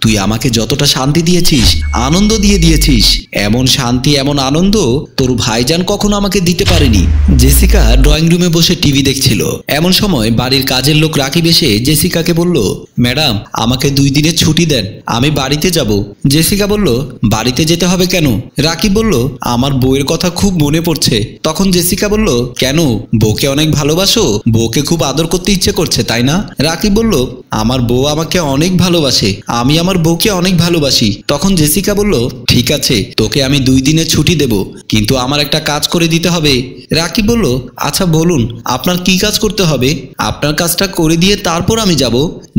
তুই আমাকে যতটা শান্তি দিয়েছিস, আনন্দ দিয়েছিস, এমন শান্তি এমন আনন্দ তোর ভাইজান কখনো আমাকে দিতে পারেনি। জেসিকা ড্রয়িং রুমে বসে টিভি দেখছিল। এমন সময় বাড়ির কাজের লোক রাকিব এসে জেসিকাকে বলল, ম্যাডাম আমাকে 2 দিনের ছুটি দেন, আমি বাড়িতে যাব। জেসিকা বলল, বাড়িতে যেতে হবে কেন? রাকিব বলল, আমার বউয়ের কথা খুব মনে পড়ছে। তখন জেসিকা বলল, কেন, বউকে অনেক ভালোবাসো? বউকে খুব আদর করতে ইচ্ছে করছে তাই না? রাকিব বলল, আমার বউ আমাকে অনেক ভালোবাসে, আমি আমার বউকে অনেক ভালোবাসি। তখন জেসিকা বলল, ঠিক আছে, তোকে আমি 2 দিনের ছুটি দেব, কিন্তু আমার একটা কাজ করে দিতে হবে। রাকিব বলল, আচ্ছা বলুন, আপনার কি কাজ করতে হবে? আপনার কাজটা করে দিয়ে তারপর আমি যাব।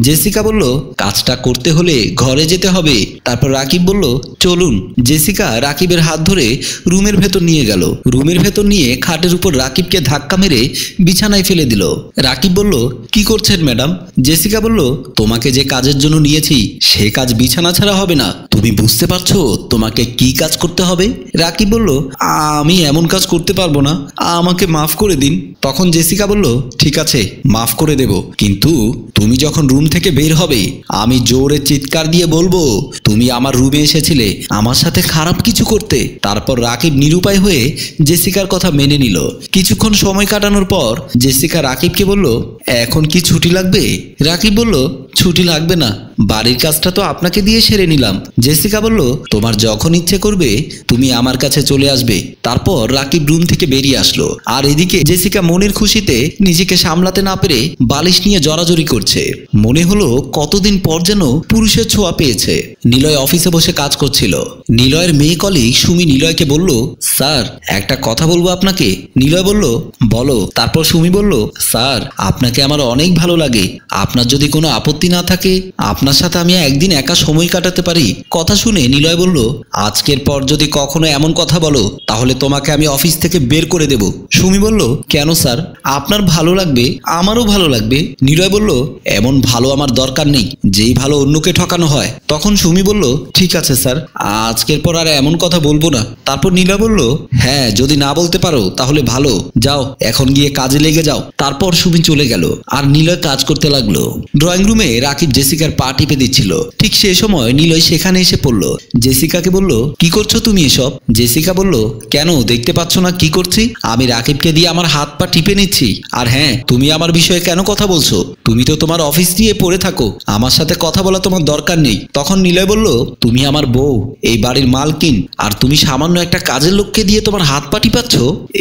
জেসিকা বলল, কাজটা করতে হলে ঘরে যেতে হবে। তারপর রাকিব বলল, চলুন। জেসিকা রাকিবের হাত ধরে রুমের ভেতর নিয়ে গেল। রুমের ভেতর নিয়ে খাটের উপর রাকিবকে ধাক্কা মেরে বিছানায় ফেলে দিল। রাকিব বলল, কি করছেন ম্যাডাম? জেসিকা বলল, তোমাকে যে কাজের জন্য নিয়েছি সে কাজ বিছানা ছাড়া হবে না। তুমি বুঝতে পারছো তোমাকে কি কাজ করতে হবে? রাকিব বলল, আমি এমন কাজ করতে পারবো না, আমাকে মাফ করে দিন। তখন জেসিকা বলল, ঠিক আছে, মাফ করে দেব, কিন্তু তুমি যখন রুম থেকে বের হবে আমি জোরে চিৎকার দিয়ে বলবো তুমি আমার রুমে এসেছিলে আমার সাথে খারাপ কিছু করতে। তারপর রাকিব নিরুপায় হয়ে জেসিকার কথা মেনে নিল। কিছুক্ষণ সময় কাটানোর পর জেসিকা রাকিবকে বলল, এখন কি ছুটি লাগবে? রাকিব বলল, ছুটি লাগবে না, বাড়ির কাজটা তো আপনাকে দিয়ে সেরে নিলাম। জেসিকা বলল, তোমার যখন ইচ্ছে করবে তুমি আমার কাছে চলে আসবে। তারপর রাকিব রুম থেকে বেরিয়ে আসলো। আর এদিকে জেসিকা মনের খুশিতে নিজেকে সামলাতে না পেরে বালিশ নিয়ে জড়াজড়ি করছে। মনে হলো কতদিন পর যেন পুরুষের ছোঁয়া পেয়েছে। নিলয় অফিসে বসে কাজ করছিল। নিলয়ের মেয়ে কলিগ সুমি নিলয়কে বলল, স্যার একটা কথা বলবো আপনাকে। নিলয় বলল, বলো। তারপর সুমি বলল, স্যার আপনাকে আমার অনেক ভালো লাগে, আপনার যদি কোনো আপত্তি না থাকে আপনার সাথে আমি একদিন একা সময় কাটাতে পারি। কথা শুনে নিলয় বলল, আজকের পর যদি কখনো এমন কথা বলো তাহলে তোমাকে আমি অফিস থেকে বের করে দেব। সুমি বলল, কেন স্যার? আপনার ভালো লাগবে, আমারও ভালো লাগবে। নিলয় বলল, এমন ভালো আমার দরকার নেই যেই ভালো অন্যকে ঠকানো হয়। তখন সুমি বলল, ঠিক আছে স্যার, আজকের পর আর এমন কথা বলবো না। তারপর নিলয় বলল, হ্যাঁ যদি না বলতে পারো তাহলে ভালো, যাও এখন গিয়ে কাজে লেগে যাও। তারপর সুমি চলে গেল আর নিলয় কাজ করতে লাগলো। ড্রয়িং রুমে রাকিব জেসিকার পা টিপে দিচ্ছিল। ঠিক সে সময় নিলয় সেখানে এসে পড়ল। জেসিকাকে বলল, কি করছো তুমি এসব? জেসিকা বলল, কেন দেখতে পাচ্ছ না কি করছি? আমি রাকিবকে দিয়ে আমার হাত পা টিপে নিচ্ছি। আর হ্যাঁ, তুমি আমার বিষয়ে কেন কথা বলছো? তুমি তো তোমার অফিস নিয়ে পড়ে থাকো, আমার সাথে কথা বলা তোমার দরকার নেই। তখন নিলয় বলল, তুমি আমার বউ, এই বাড়ির মালকিন, আর তুমি সামান্য একটা কাজের লোককে দিয়ে তোমার হাত পা টিপাচ্ছ,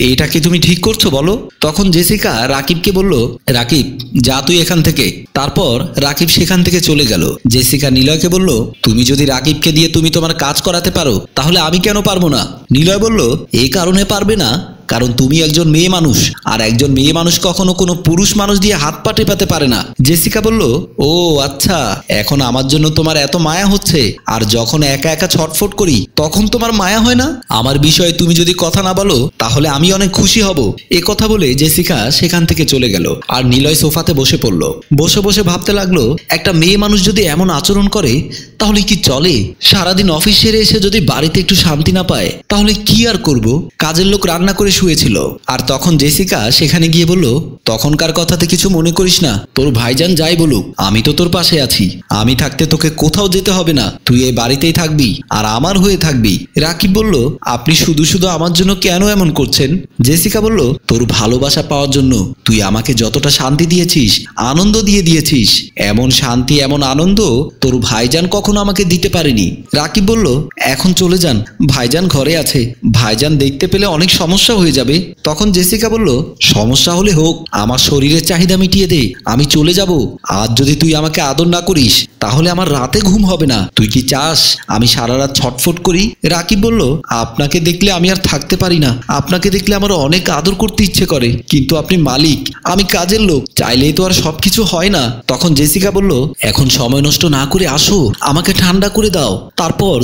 এটা কি তুমি ঠিক করছো বলো? তখন জেসিকা রাকিবকে বলল, রাকিব যা তুই এখান থেকে। তারপর রাকিব সেখান থেকে চলে গেল। জেসিকা নিলয়কে বলল, তুমি যদি রাকিবকে দিয়ে তুমি তোমার কাজ করাতে পারো তাহলে আমি কেন পারবো না? নিলয় বলল, এই কারণে পারবে না কারণ তুমি একজন মেয়ে মানুষ, আর একজন মেয়ে মানুষ কখনো কোনো পুরুষ মানুষ দিয়ে হাত পা টেপাতে পারে না। জেসিকা বলল, ও আচ্ছা, এখন আমার জন্য তোমার এত মায়া হচ্ছে, আর যখন একা একা ছটফট করি তখন তোমার মায়া হয় না? আমার বিষয়ে তুমি যদি কথা না বলো তাহলে আমি অনেক খুশি হব। এ কথা বলে জেসিকা সেখান থেকে চলে গেল। আর নিলয় সোফাতে বসে পড়ল। বসে বসে ভাবতে লাগলো, একটা মেয়ে মানুষ যদি এমন আচরণ করে তাহলে কি চলে? সারাদিন অফিস সেরে এসে যদি বাড়িতে একটু শান্তি না পায় তাহলে কি আর করব? কাজের লোক রান্না করে শুয়েছিল। আর তখন জেসিকা সেখানে গিয়ে বলল, তখনকার কথাতে কিছু মনে করিস না, তোর ভাইজান যাই বলুক আমি তো তোর পাশে আছি, আমি থাকতে তোকে কোথাও যেতে হবে না, তুই এই বাড়িতেই থাকবি আর আমার হয়ে থাকবি। রাকিব বলল, আপনি শুধু শুধু আমার জন্য কেন এমন করছেন? জেসিকা বলল, তোর ভালোবাসা পাওয়ার জন্য। তুই আমাকে যতটা শান্তি দিয়েছিস, আনন্দ দিয়েছিস, এমন শান্তি এমন আনন্দ তোর ভাইজান কখনো আমাকে দিতে পারেনি। রাকিব বলল, এখন চলে যান, ভাইজান ঘরে আছে, ভাইজান দেখতে পেলে অনেক সমস্যা হয়ে যাবে। তখন জেসিকা বলল, সমস্যা হলে হোক, আমার শরীরের চাহিদা মিটিয়ে দে, আমি চলে যাব। আজ যদি তুই আমাকে আদর না করিস তাহলে আমার রাতে ঘুম হবে না। তুই কি চাস আমি সারা রাত ছটফট করি? রাকিব বলল, আপনাকে দেখলে আমি আর থাকতে পারি না, আপনাকে দেখলে আমার অনেক আদর করতে ইচ্ছে করে, কিন্তু আপনি মালিক, আমি কাজের লোক, চাইলেই তো আর সবকিছু হয় না। তখন জেসিকা বলল, এখন সময় নষ্ট না করে আসো, আমাকে ঠান্ডা করে দাও। তারপর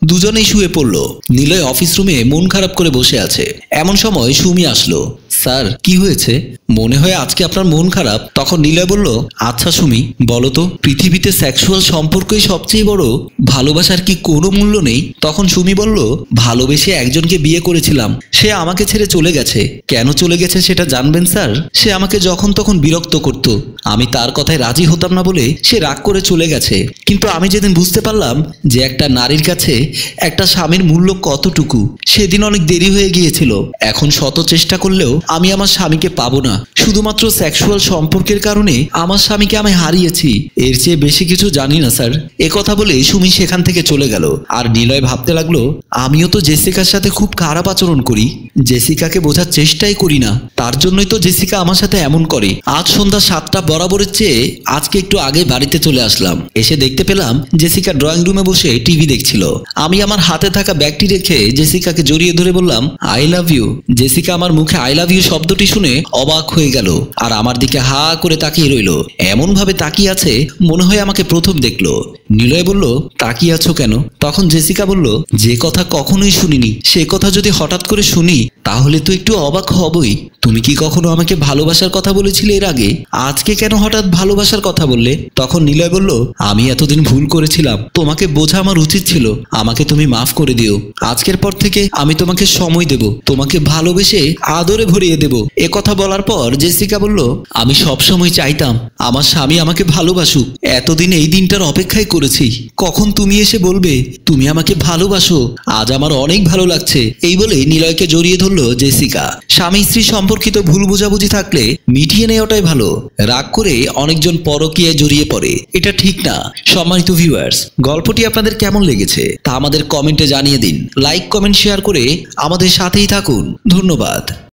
দুজনেই শুয়ে পড়ল। নিলয় অফিস রুমে মন খারাপ করে বসে আছে। এমন সময় সুমি আসলো। স্যার কি হয়েছে? মনে হয় আজকে আপনার মন খারাপ। তখন নিলয় বলল, আচ্ছা সুমি, বলো তো, পৃথিবীতে সেক্সুয়াল সম্পর্কই সবচেয়ে বড়? ভালোবাসার কি কোনো মূল্য নেই? তখন সুমি বলল, ভালোবেসে একজনকে বিয়ে করেছিলাম, সে আমাকে ছেড়ে চলে গেছে। কেন চলে গেছে সেটা জানবেন স্যার? সে আমাকে যখন তখন বিরক্ত করত। আমি তার কথায় রাজি হতাম না বলে সে রাগ করে চলে গেছে। কিন্তু আমি যেদিন বুঝতে পারলাম যে একটা নারীর কাছে একটা স্বামীর মূল্য কতটুকু, সেদিন অনেক দেরি হয়ে গিয়েছিল। এখন শত চেষ্টা করলেও আমি আমার স্বামীকে পাবো না। শুধুমাত্র সেক্সুয়াল সম্পর্কের কারণে আমার স্বামীকে আমি হারিয়েছি। এর চেয়ে বেশি কিছু জানি না স্যার। কথা বলে সুমি সেখান থেকে চলে গেল। আর নিলয় ভাবতে লাগলো, আমিও তো জেসিকার সাথে খুব খারাপ আচরণ করি, জেসিকাকে বোঝার চেষ্টাই করি না। তার জন্যই তো জেসিকা আমার সাথে এমন করে। আজ সন্ধ্যা 7টা বরাবরের চেয়ে আজকে একটু আগে বাড়িতে চলে আসলাম। এসে দেখতে পেলাম জেসিকা ড্রয়িং রুমে বসে টিভি দেখছিল। আমি আমার হাতে থাকা ব্যাগটি রেখে জেসিকাকে জড়িয়ে ধরে বললাম, আই লাভ ইউ। জেসিকা আমার মুখে আই লাভ ইউ শব্দটি শুনে অবাক হয়ে গেল আর আমার দিকে হা করে তাকিয়ে রইল। এমন ভাবে তাকিয়ে আছে মনে হয় আমাকে প্রথম দেখলো। নিলয় বলল, তাকিয়ে আছো কেন? তখন জেসিকা বলল, যে কথা কখনোই শুনিনি সে কথা যদি হঠাৎ করে শুনি তাহলে তো একটু অবাক হবই। তুমি কি কখনো আমাকে ভালোবাসার কথা বলেছিলে এর আগে? আজকে কেন হঠাৎ ভালোবাসার কথা বললে? তখন নিলয় বলল, আমি এতদিন ভুল করেছিলাম, তোমাকে বোঝা আমার উচিত ছিল। আমাকে তুমি মাফ করে দিও। আজকের পর থেকে আমি তোমাকে সময় দেব, তোমাকে ভালোবেসে আদরে ভরিয়ে দেব। কথা বলার পর জেসিকা বলল, আমি সবসময় চাইতাম আমার স্বামী আমাকে ভালোবাসুক। এতদিন এই দিনটার অপেক্ষায় করেছি, কখন তুমি এসে বলবে তুমি আমাকে ভালোবাসো। আজ আমার অনেক ভালো লাগছে। এই বলে নিলয়কে জড়িয়ে ধরলো জেসিকা। স্বামী স্ত্রী সম্পর্কিত ভুল বোঝাবুঝি থাকলে মিটিয়ে নেওয়াটাই ভালো। রাগ করে অনেকজন পরকীয়ায় জড়িয়ে পড়ে, এটা ঠিক না। সম্মানিত ভিউয়ার্স, গল্পটি আপনাদের কেমন লেগেছে তা আমাদের কমেন্টে জানিয়ে দিন। লাইক, কমেন্ট, শেয়ার করে আমাদের সাথেই থাকুন। ধন্যবাদ।